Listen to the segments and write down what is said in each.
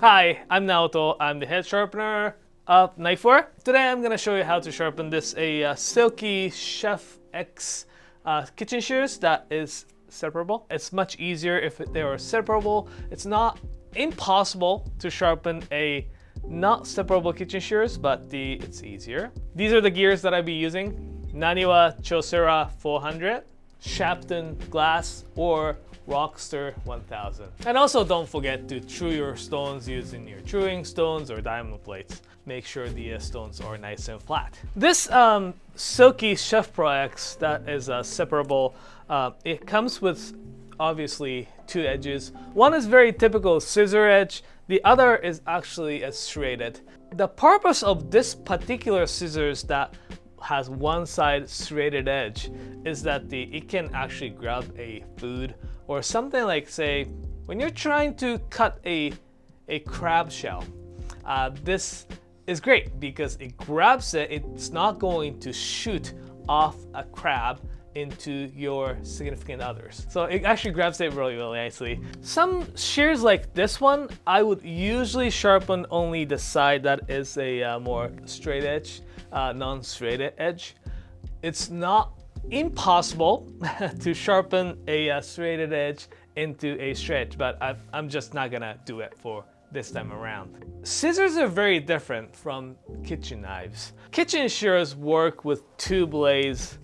Hi, I'm Naoto. I'm the head sharpener of Knifewear. Today I'm going to show you how to sharpen this silky Chef X kitchen shears that is separable. It's much easier if they are separable. It's not impossible to sharpen a not separable kitchen shears, but it's easier. These are the gears that I'll be using. Naniwa Chosera 400, Sharpen glass, or Rockster 1000. And also don't forget to true your stones using your truing stones or diamond plates. Make sure the stones are nice and flat. This silky Chef Pro X that is separable, it comes with obviously two edges. One is very typical scissor edge, the other is actually a serrated. The purpose of this particular scissors that has one side serrated edge is that it can actually grab a food or something, like say when you're trying to cut a crab shell. This is great because it grabs it. It's not going to shoot off a crab into your significant others. So it actually grabs it really, really nicely. Some shears like this one, I would usually sharpen only the side that is a more straight edge, non-serrated edge. It's not impossible to sharpen a serrated edge into a straight edge, but I'm just not gonna do it for this time around. Scissors are very different from kitchen knives. Kitchen shears work with two blades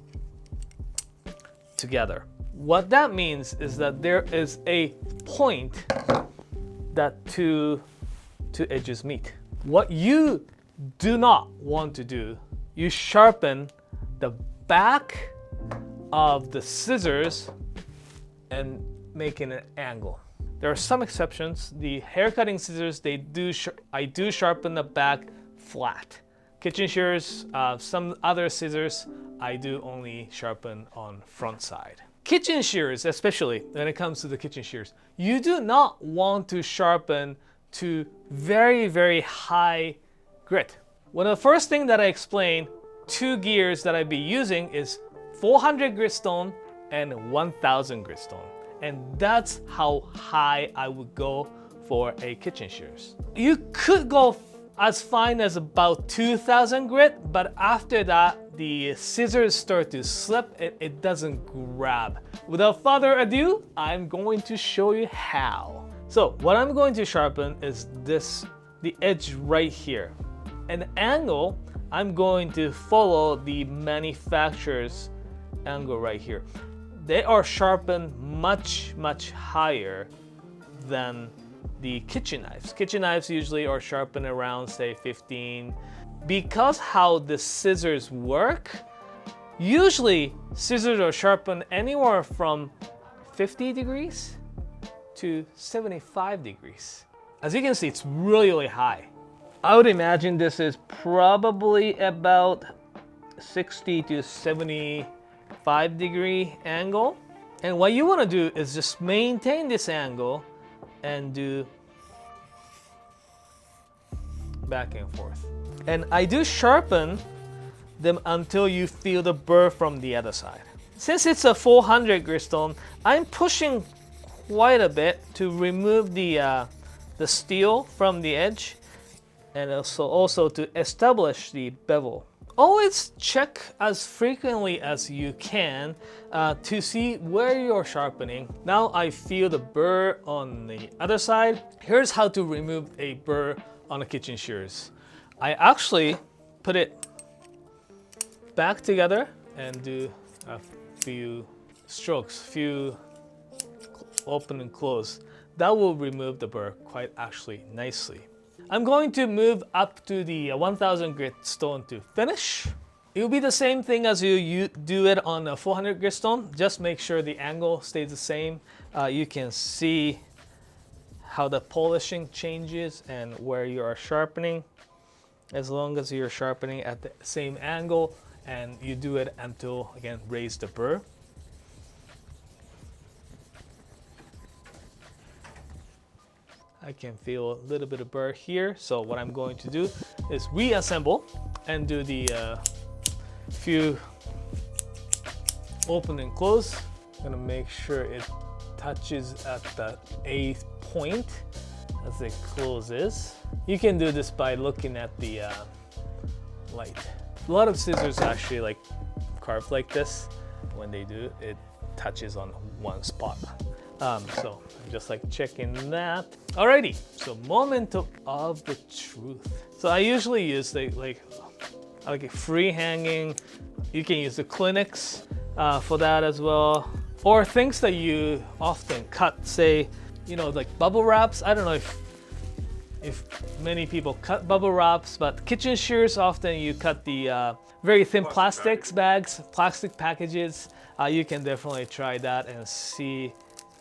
together. What that means is that there is a point that two edges meet. What you do not want to do, you sharpen the back of the scissors and making an angle. There are some exceptions. The hair cutting scissors, I do sharpen the back flat. Kitchen shears, some other scissors, I do only sharpen on front side. Kitchen shears, especially when it comes to the kitchen shears, you do not want to sharpen to very, very high grit. One of the first thing that I explained, two gears that I'd be using is 400 grit stone and 1000 grit stone. And that's how high I would go for a kitchen shears. You could go as fine as about 2000 grit, but after that, the scissors start to slip, it doesn't grab. Without further ado, I'm going to show you how. So what I'm going to sharpen is the edge right here. An angle, I'm going to follow the manufacturer's angle right here. They are sharpened much, much higher than the kitchen knives. Kitchen knives usually are sharpened around, say, 15. Because how the scissors work, usually scissors are sharpened anywhere from 50 degrees to 75 degrees. As you can see, it's really, really high. I would imagine this is probably about 60 to 75 degree angle. And what you want to do is just maintain this angle and do back and forth. And I do sharpen them until you feel the burr from the other side. Since it's a 400 grit stone, I'm pushing quite a bit to remove the steel from the edge, and also to establish the bevel. Always check as frequently as you can to see where you're sharpening. Now I feel the burr on the other side. Here's how to remove a burr on a kitchen shears. I actually put it back together and do a few strokes, few open and close. That will remove the burr quite actually nicely. I'm going to move up to the 1000 grit stone to finish. It will be the same thing as you do it on a 400 grit stone. Just make sure the angle stays the same. You can see how the polishing changes and where you are sharpening. As long as you're sharpening at the same angle and you do it until, again, raise the burr. I can feel a little bit of burr here. So what I'm going to do is reassemble and do the few open and close. I'm gonna make sure it touches at the 8th point. as it closes. You can do this by looking at the light. A lot of scissors actually like carved like this. When they do, it touches on one spot. So I'm just like checking that. Alrighty, so moment of the truth. So I usually use like a free hanging. You can use the clinics for that as well, or things that you often cut. Say, you know, like bubble wraps. I don't know if many people cut bubble wraps, but kitchen shears often you cut the very thin plastic packages. You can definitely try that and see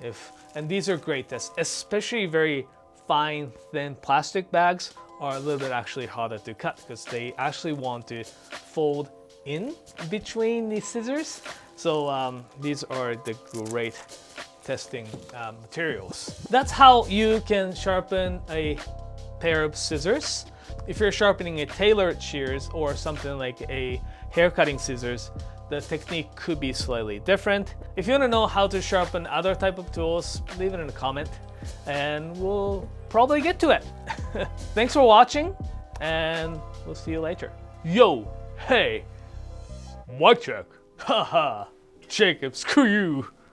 if, and these are great, especially very fine thin plastic bags are a little bit actually harder to cut because they actually want to fold in between the scissors. So these are the great testing materials. That's how you can sharpen a pair of scissors. If you're sharpening a tailored shears or something like a hair cutting scissors, the technique could be slightly different. If you want to know how to sharpen other type of tools, leave it in a comment and we'll probably get to it. Thanks for watching and we'll see you later. Yo, hey, mic check. Haha, Jacob, screw you.